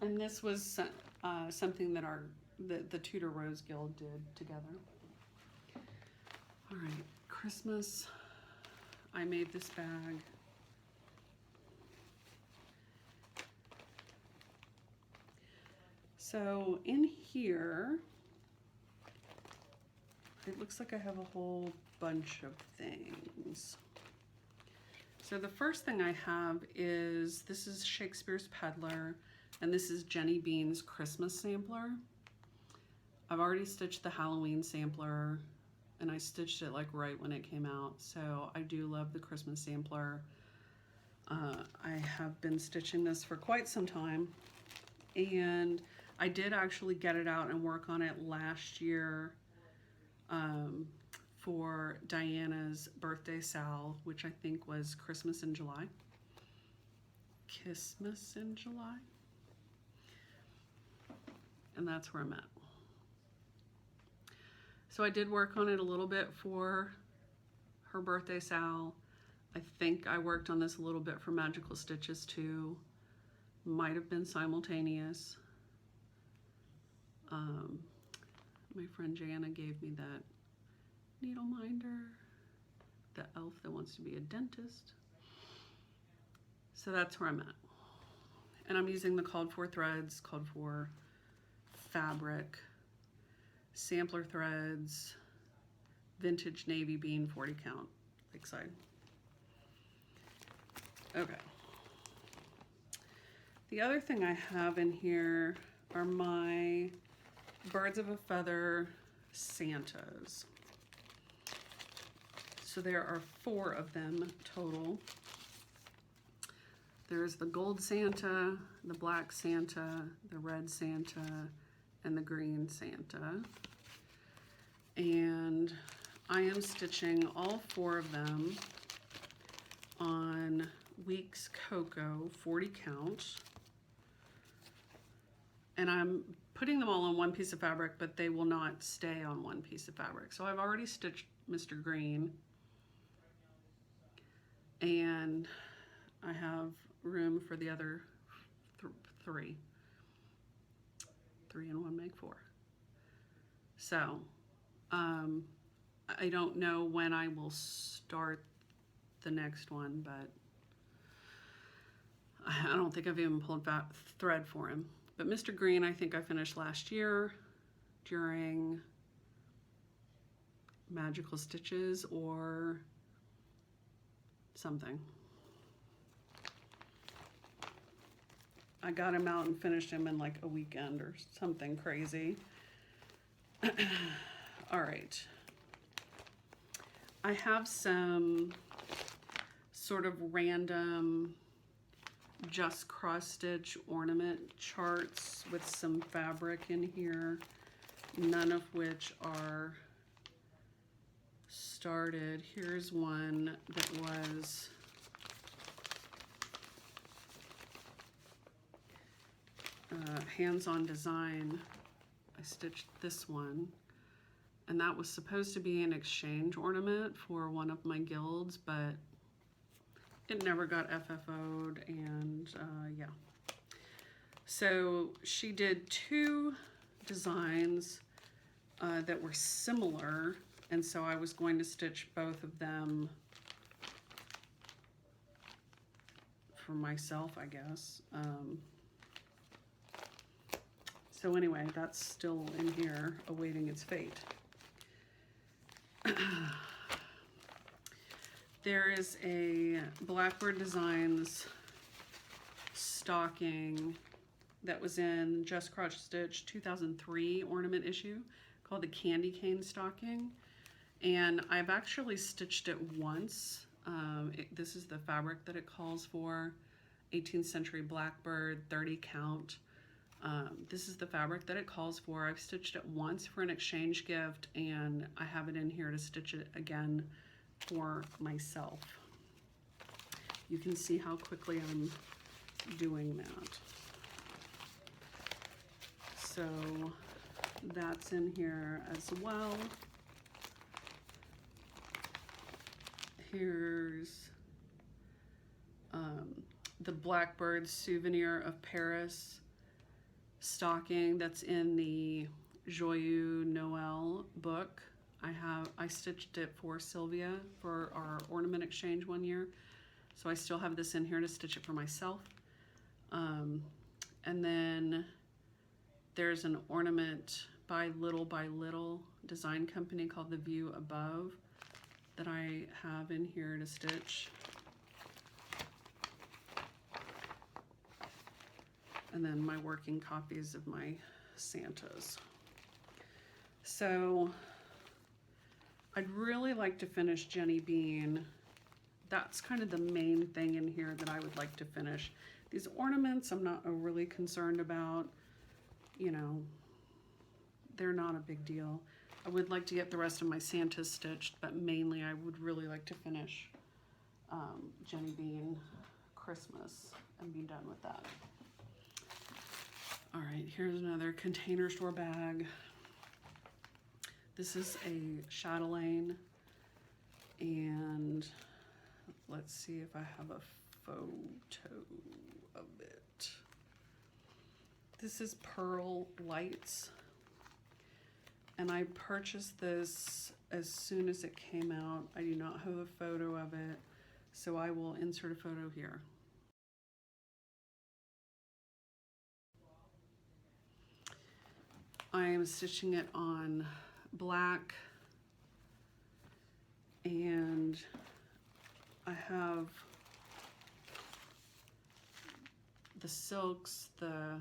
And this was something that the Tudor Rose Guild did together. All right, Christmas. I made this bag. So in here, it looks like I have a whole bunch of things. So the first thing I have is, this is Shakespeare's Peddler, and this is Jenny Bean's Christmas sampler. I've already stitched the Halloween sampler, and I stitched it like right when it came out. So I do love the Christmas sampler. I have been stitching this for quite some time, and I did actually get it out and work on it last year for Diana's birthday sal, which I think was Christmas in July. Christmas in July. And that's where I'm at. So I did work on it a little bit for her birthday sal. I think I worked on this a little bit for Magical Stitches too. Might have been simultaneous. My friend Jana gave me that needle minder, the elf that wants to be a dentist. So that's where I'm at. And I'm using the called for threads, called for fabric, sampler threads, vintage navy bean 40 count, Lakeside. Okay. The other thing I have in here are my Birds of a Feather Santas. So there are 4 of them total. There's the gold Santa, the black Santa, the red Santa, and the green Santa. And I am stitching all 4 of them on Weeks Cocoa 40 count. And I'm putting them all on one piece of fabric, but they will not stay on one piece of fabric. So I've already stitched Mr. Green, and I have room for the other 3. 3 and 1 make 4. So I don't know when I will start the next one, but I don't think I've even pulled that thread for him. But Mr. Green, I think I finished last year during Magical Stitches or something. I got him out and finished him in like a weekend or something crazy. All right. I have some sort of random just cross stitch ornament charts with some fabric in here, none of which are started. Here's one that was hands-on design. I stitched this one, and that was supposed to be an exchange ornament for one of my guilds, but it never got FFO'd, and yeah. So she did 2 designs that were similar, and so I was going to stitch both of them for myself, I guess. So anyway, that's still in here awaiting its fate. There is a Blackbird Designs stocking that was in Just Crotch Stitch 2003 ornament issue called the Candy Cane stocking. And I've actually stitched it once. This is the fabric that it calls for. 18th century Blackbird, 30 count. This is the fabric that it calls for. I've stitched it once for an exchange gift, and I have it in here to stitch it again for myself. You can see how quickly I'm doing that. So that's in here as well. Here's the Blackbird Souvenir of Paris stocking that's in the Joyeux Noël book. I stitched it for Sylvia for our ornament exchange one year. So I still have this in here to stitch it for myself. And then there's an ornament by Little design company called The View Above that I have in here to stitch. And then my working copies of my Santas. So I'd really like to finish Jenny Bean. That's kind of the main thing in here that I would like to finish. These ornaments I'm not overly concerned about. You know, they're not a big deal. I would like to get the rest of my Santas stitched, but mainly I would really like to finish Jenny Bean Christmas and be done with that. All right, here's another Container Store bag. This is a chatelaine, and Let's see if I have a photo of it. This is Pearl Lights, and I purchased this as soon as it came out. I do not have a photo of it, so I will insert a photo here. I am stitching it on black, and I have the silks, the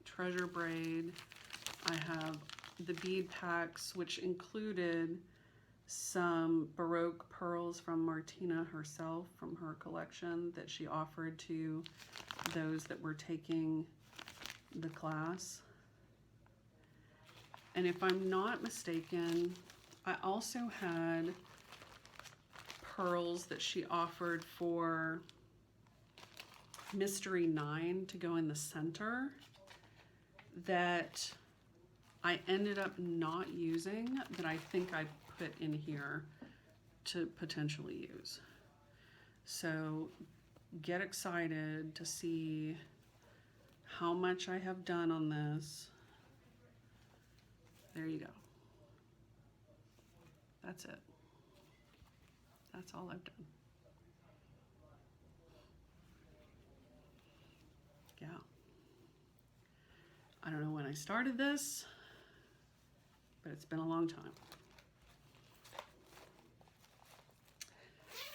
treasure braid. I have the bead packs, which included some Baroque pearls from Martina herself, from her collection that she offered to those that were taking the class. And if I'm not mistaken, I also had pearls that she offered for Mystery 9 to go in the center that I ended up not using, that I think I put in here to potentially use. So get excited to see how much I have done on this. There you go. That's it. That's all I've done. Yeah. I don't know when I started this, but it's been a long time.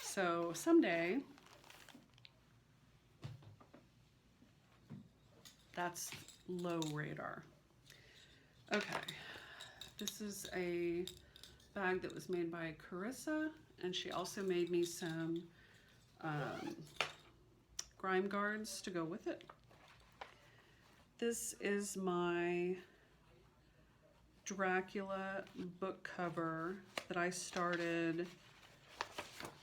So someday, that's low radar. Okay. This is a bag that was made by Carissa, and she also made me some grime guards to go with it. This is my Dracula book cover that I started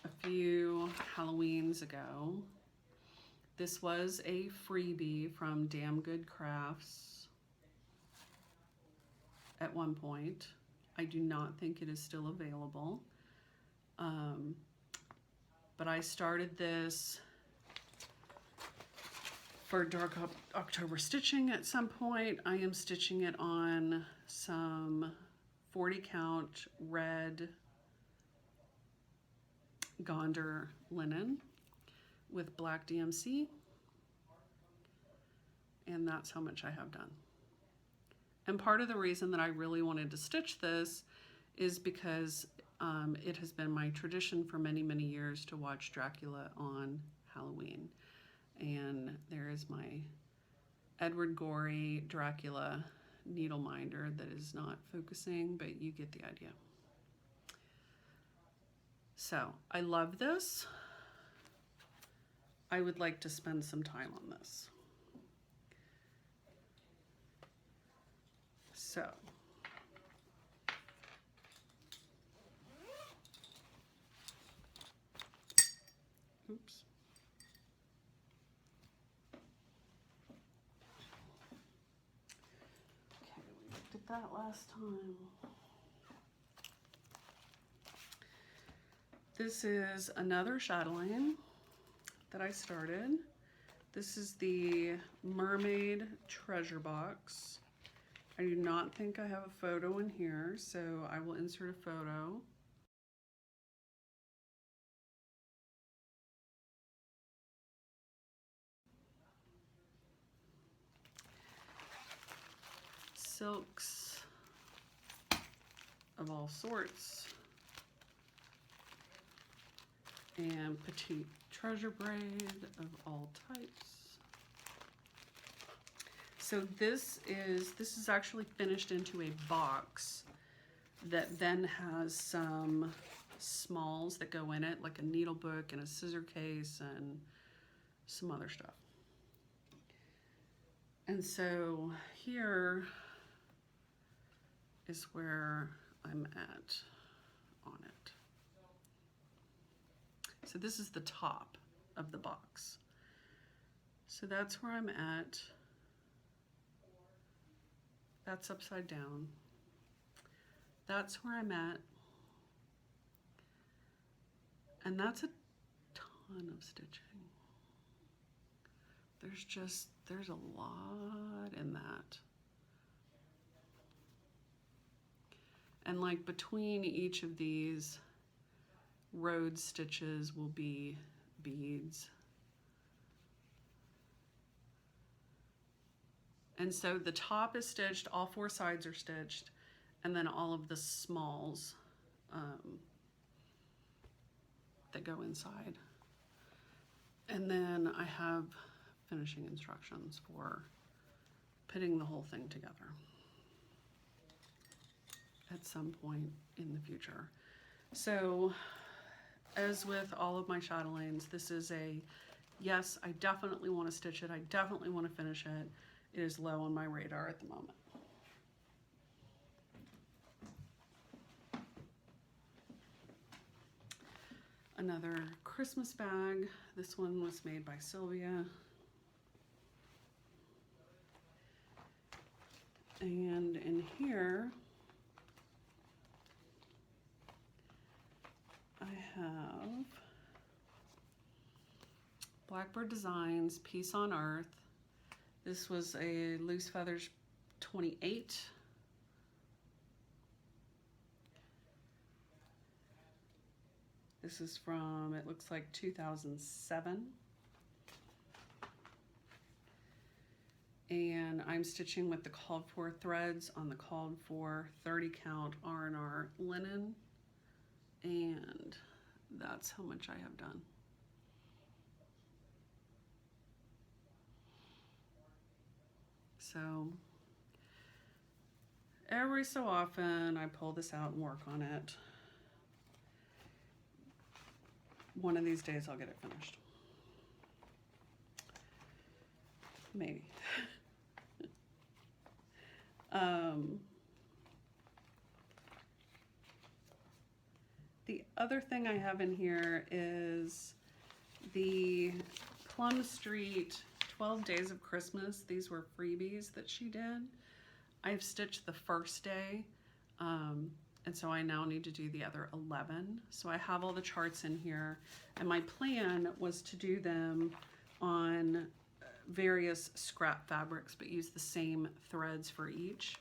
a few Halloweens ago. This was a freebie from Damn Good Crafts at one point. I do not think it is still available. But I started this for Dark October stitching at some point. I am stitching it on some 40 count red Gonder linen with black DMC. And that's how much I have done. And part of the reason that I really wanted to stitch this is because it has been my tradition for many, many years to watch Dracula on Halloween. And there is my Edward Gorey Dracula needle minder that is not focusing, but you get the idea. So I love this. I would like to spend some time on this. So, oops. Okay, we looked at that last time. This is another chatelaine that I started. This is the Mermaid Treasure Box. I do not think I have a photo in here, so I will insert a photo. Silks of all sorts. And petite treasure braid of all types. So this is actually finished into a box that then has some smalls that go in it, like a needle book and a scissor case and some other stuff. And so here is where I'm at on it. So this is the top of the box. So that's where I'm at. That's upside down. That's where I'm at. And that's a ton of stitching. There's a lot in that. And like between each of these road stitches will be beads. And so the top is stitched, all four sides are stitched, and then all of the smalls that go inside. And then I have finishing instructions for putting the whole thing together at some point in the future. So as with all of my chatelaines, this is a, yes, I definitely want to stitch it. I definitely want to finish it. It is low on my radar at the moment. Another Christmas bag. This one was made by Sylvia. And in here, I have Blackbird Designs, Peace on Earth. This was a Loose Feathers 28. This is from, it looks like 2007. And I'm stitching with the called for threads on the called for 30 count R&R linen. And that's how much I have done. So every so often I pull this out and work on it. One of these days I'll get it finished. Maybe. The other thing I have in here is the Plum Street 12 Days of Christmas. These were freebies that she did. I've stitched the first day, and so I now need to do the other 11. So I have all the charts in here, and my plan was to do them on various scrap fabrics, but use the same threads for each.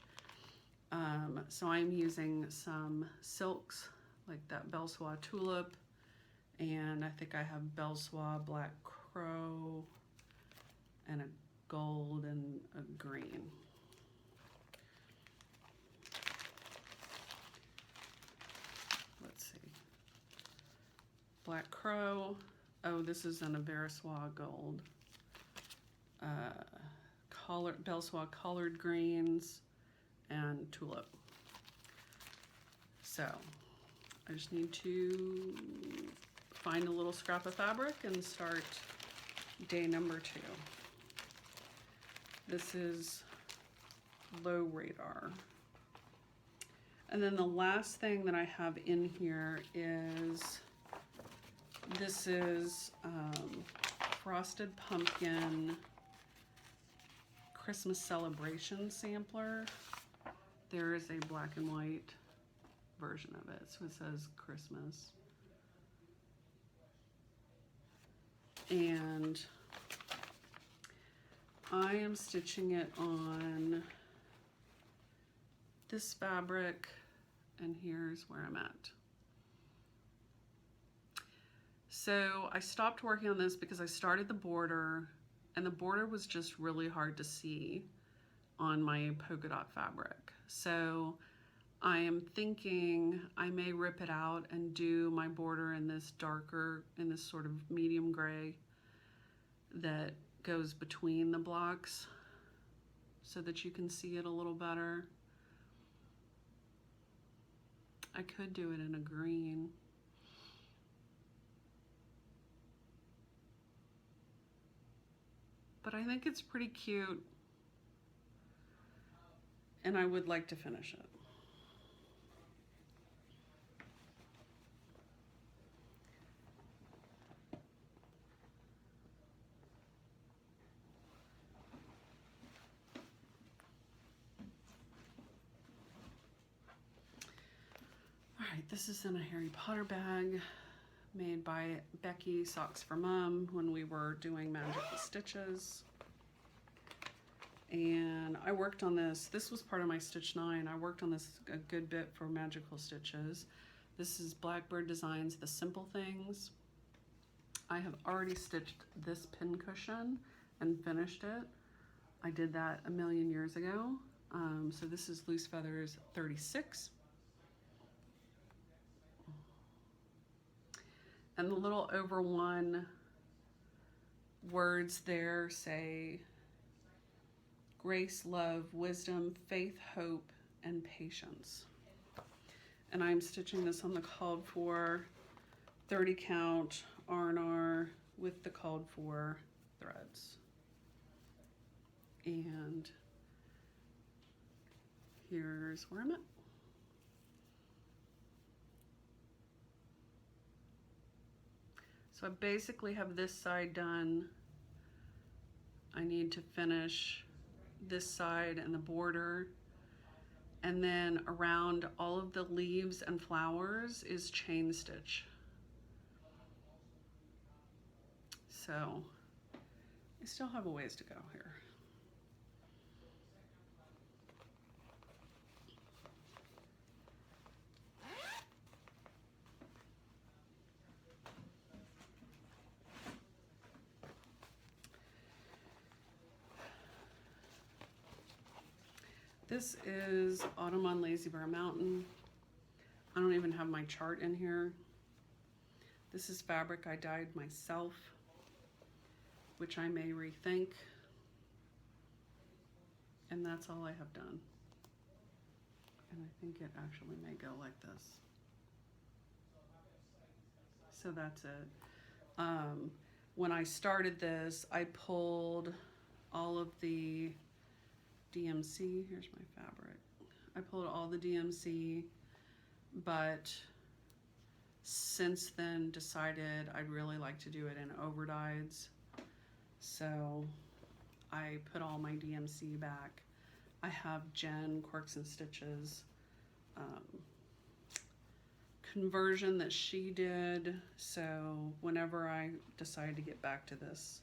So I'm using some silks, like that Belle Soie Tulip, and I think I have Belle Soie Black Crow, and a gold and a green. Let's see. Black Crow. Oh, this is an Belle Soie gold. Belle Soie collared greens and tulip. So I just need to find a little scrap of fabric and start day number 2. This is low radar. And then the last thing that I have in here is, this is Frosted Pumpkin Christmas Celebration sampler. There is a black and white version of it, so it says Christmas. And I am stitching it on this fabric, and here's where I'm at. So I stopped working on this because I started the border, and the border was just really hard to see on my polka dot fabric. So I am thinking I may rip it out and do my border in this darker, in this sort of medium gray that goes between the blocks so that you can see it a little better. I could do it in a green. But I think it's pretty cute, and I would like to finish it. All right, this is in a Harry Potter bag made by Becky Socks for Mom when we were doing magical stitches. And I worked on this. This was part of my Stitch 9. I worked on this a good bit for magical stitches. This is Blackbird Designs The Simple Things. I have already stitched this pin cushion and finished it. I did that a million years ago. So this is Loose Feathers 36. And the little over one words there say grace, love, wisdom, faith, hope, and patience. And I'm stitching this on the called for 30 count R&R with the called for threads. And here's where I'm at. So I basically have this side done. I need to finish this side and the border. And then around all of the leaves and flowers is chain stitch. So I still have a ways to go here. This is Autumn on Lazy Bear Mountain. I don't even have my chart in here. This is fabric I dyed myself, which I may rethink. And that's all I have done. And I think it actually may go like this. So that's it. When I started this, I pulled all of the DMC. Here's my fabric. I pulled all the DMC, but since then decided I'd really like to do it in overdyes. So I put all my DMC back. I have Jen Quirks and Stitches conversion that she did. So whenever I decide to get back to this,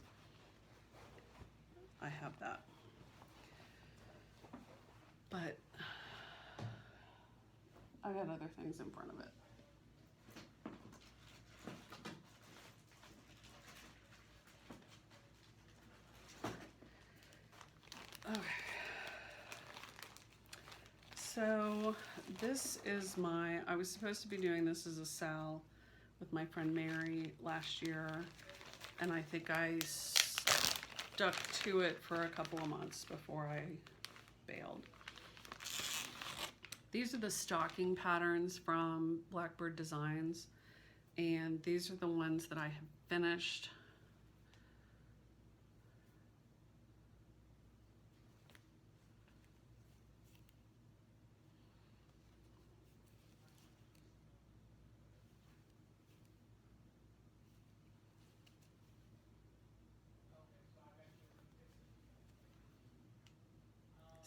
I have that. But I got other things in front of it. Okay. So this is I was supposed to be doing this as a sal with my friend Mary last year, and I think I stuck to it for a couple of months before I bailed. These are the stocking patterns from Blackbird Designs, and these are the ones that I have finished.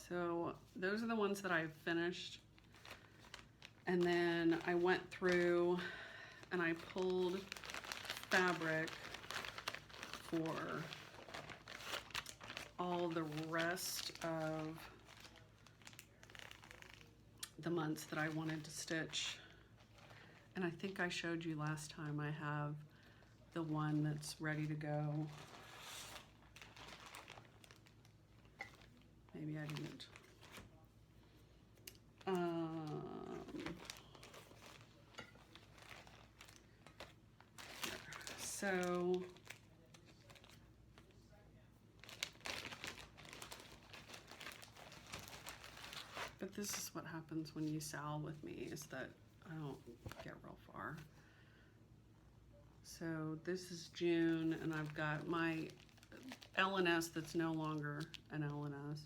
So those are the ones that I've finished. And then I went through and I pulled fabric for all the rest of the months that I wanted to stitch. And I think I showed you last time I have the one that's ready to go. Maybe I didn't. So but this is what happens when you sal with me, is that I don't get real far. So this is June, and I've got my LNS that's no longer an LNS.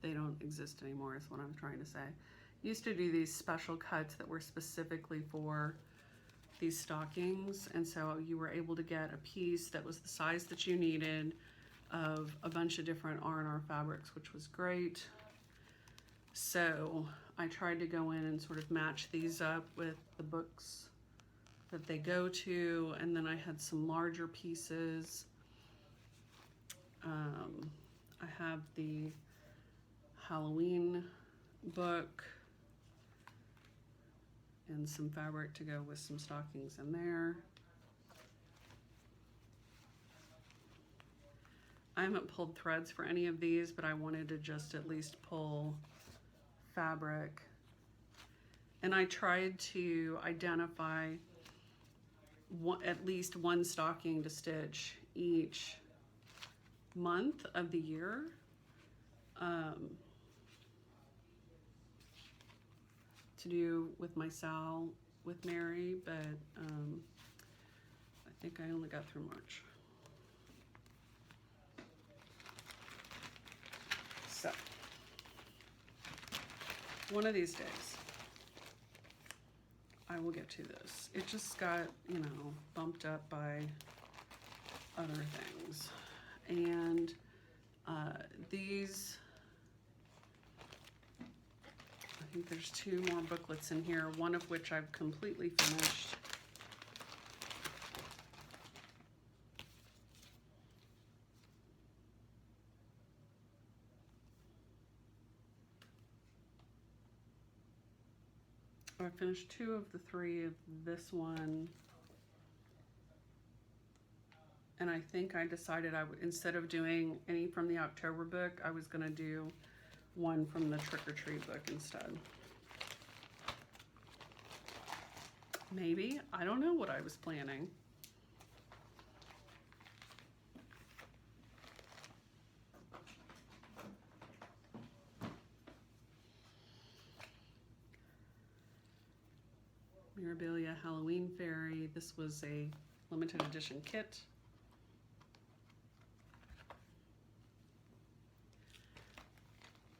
They don't exist anymore is what I'm trying to say. Used to do these special cuts that were specifically for these stockings, and so you were able to get a piece that was the size that you needed of a bunch of different R&R fabrics, which was great. So I tried to go in and sort of match these up with the books that they go to, and then I had some larger pieces. I have the Halloween book and some fabric to go with some stockings in there. I haven't pulled threads for any of these, but I wanted to just at least pull fabric. And I tried to identify at least one stocking to stitch each month of the year. To do with my Sal with Mary, but I think I only got through March. So, one of these days, I will get to this. It just got, you know, bumped up by other things. And these, I think there's 2 more booklets in here, one of which I've completely finished. I finished 2 of the 3 of this one. And I think I decided I would, instead of doing any from the October book, I was gonna do one from the Trick or Treat book instead. Maybe, I don't know what I was planning. Mirabilia Halloween Fairy. This was a limited edition kit.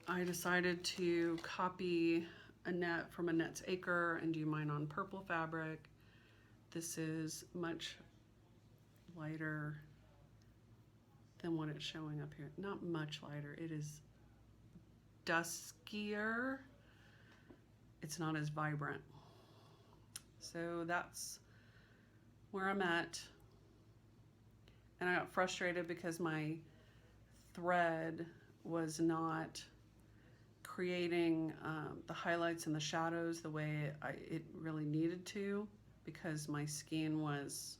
I decided to copy Annette from Annette's Acre and do mine on purple fabric. This is much lighter than what it's showing up here. Not much lighter, it is duskier. It's not as vibrant. So that's where I'm at. And I got frustrated because my thread was not creating the highlights and the shadows the way it really needed to, because my skein was,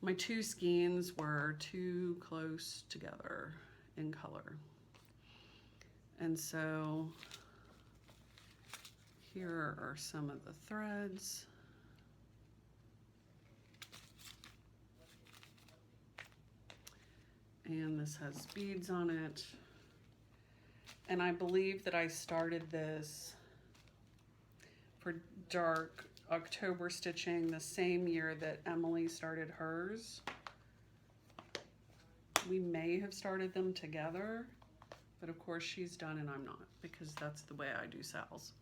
my 2 skeins were too close together in color. And so here are some of the threads. And this has beads on it. And I believe that I started this for dark October stitching the same year that Emily started hers. We may have started them together, but of course she's done and I'm not, because that's the way I do Sal's.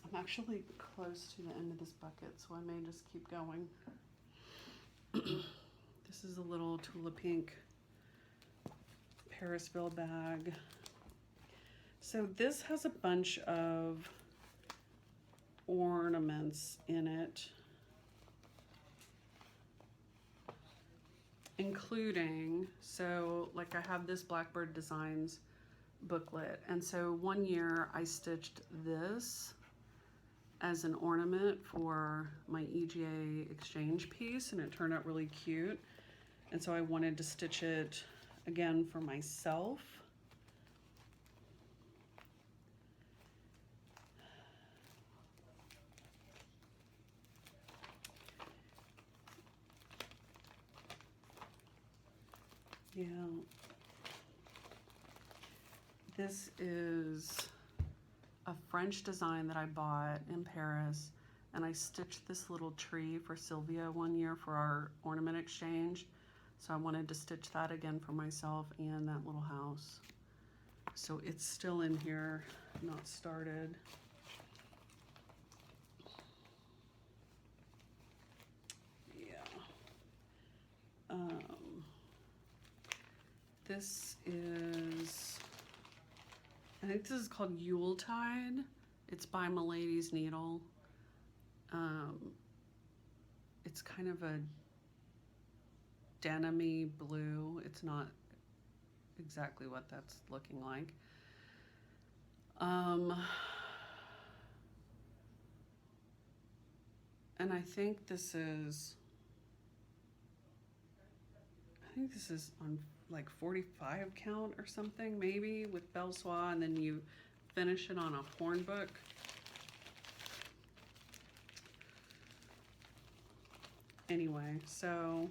I'm actually close to the end of this bucket, so I may just keep going. This is a little Tula Pink Parisville bag. So this has a bunch of ornaments in it, including, so like I have this Blackbird Designs booklet, and so one year I stitched this as an ornament for my EGA exchange piece, and it turned out really cute, and so I wanted to stitch it again for myself. Yeah, this is a French design that I bought in Paris, and I stitched this little tree for Sylvia one year for our ornament exchange. So I wanted to stitch that again for myself and that little house. So it's still in here, not started. This is, I think this is called Yuletide. It's by Milady's Needle. It's kind of a denim-y blue. It's not exactly what that's looking like. And I think this is on like 45 count or something, maybe, with belle soie, and then you finish it on a horn book. Anyway, so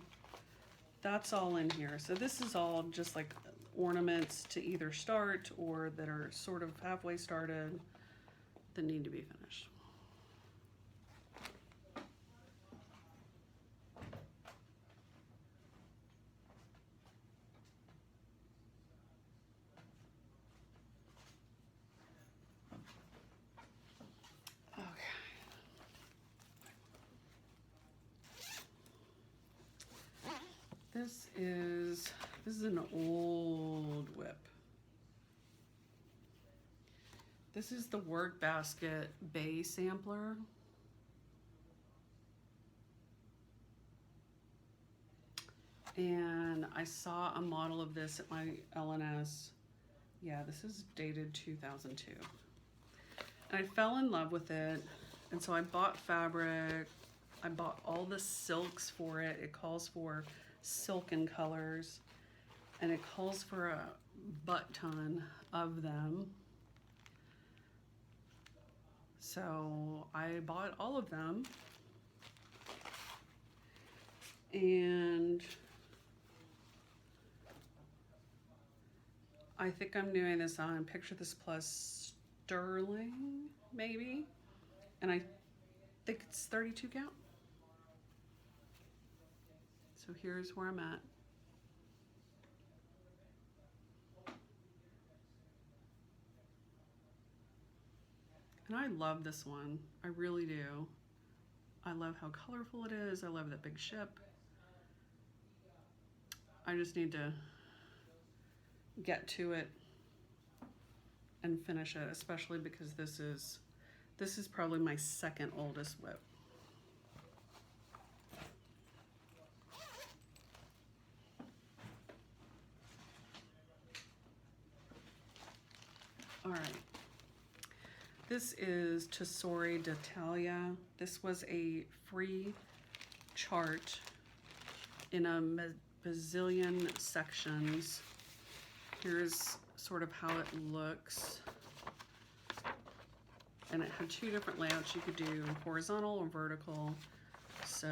that's all in here. So this is all just like ornaments to either start or that are sort of halfway started that need to be finished. This is an old whip. This is the Work Basket Bay sampler. And I saw a model of this at my LNS. Yeah, this is dated 2002. And I fell in love with it. And so I bought fabric. I bought all the silks for it. It calls for silken colors. And it calls for a butt ton of them. So I bought all of them. And I think I'm doing this on Picture This Plus sterling, maybe. And I think it's 32 count. So here's where I'm at. And I love this one. I really do. I love how colorful it is. I love that big ship. I just need to get to it and finish it, especially because this is probably my second oldest whip. All right. This is Tesori d'Italia. This was a free chart in a bazillion sections. Here's sort of how it looks. And it had two different layouts. You could do horizontal or vertical. So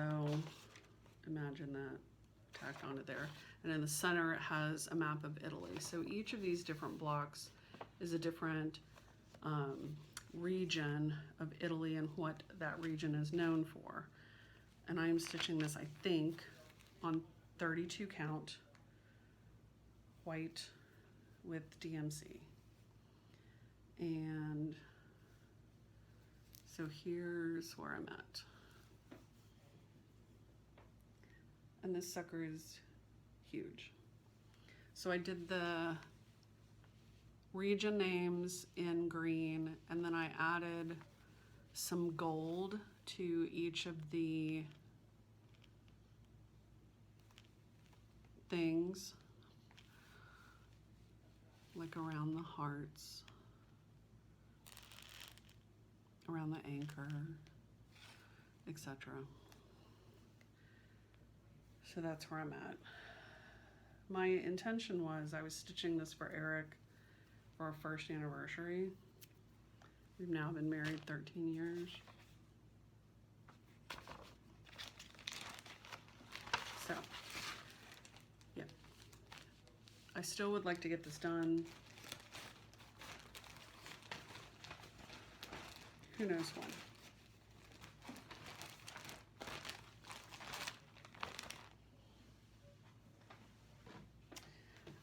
imagine that tacked onto there. And in the center, it has a map of Italy. So each of these different blocks is a different region of Italy and what that region is known for. And I'm stitching this, I think, on 32 count white with DMC. And so here's where I'm at. And this sucker is huge. So I did the region names in green, and then I added some gold to each of the things, like around the hearts, around the anchor, etc. So that's where I'm at. My intention was I was stitching this for Eric for our first anniversary. We've now been married 13 years. So, yeah. I still would like to get this done. Who knows when.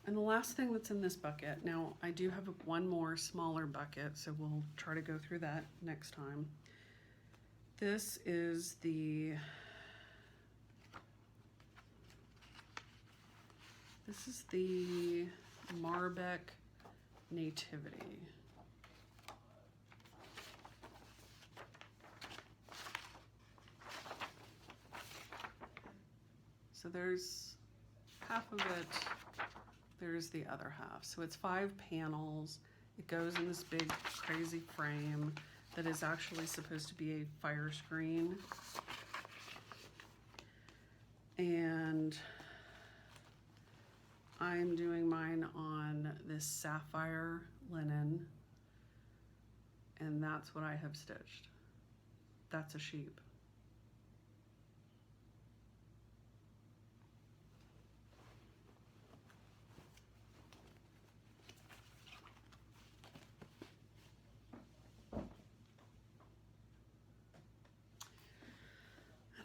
And the last thing that's in this bucket, now I do have one more smaller bucket, so we'll try to go through that next time. This is This is the Marbeck Nativity. So there's half of it, there's the other half. So it's 5 panels. It goes in this big crazy frame that is actually supposed to be a fire screen. And I'm doing mine on this sapphire linen, and that's what I have stitched. That's a sheep.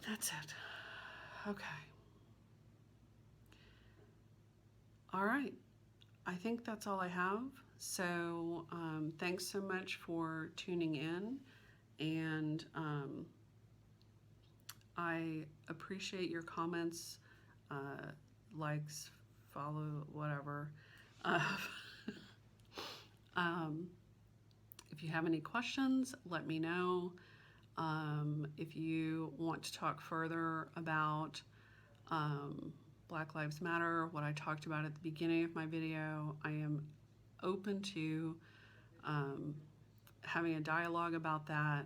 That's it. Okay. All right. I think that's all I have. So thanks so much for tuning in, and I appreciate your comments, likes, follow, whatever. If you have any questions, let me know. If you want to talk further about Black Lives Matter, what I talked about at the beginning of my video, I am open to having a dialogue about that.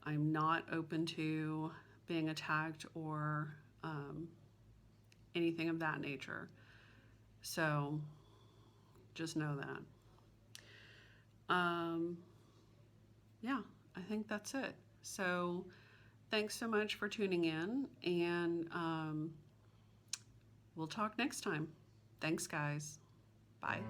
I'm not open to being attacked or anything of that nature. So just know that. Yeah, I think that's it. So thanks so much for tuning in, and we'll talk next time. Thanks, guys. Bye.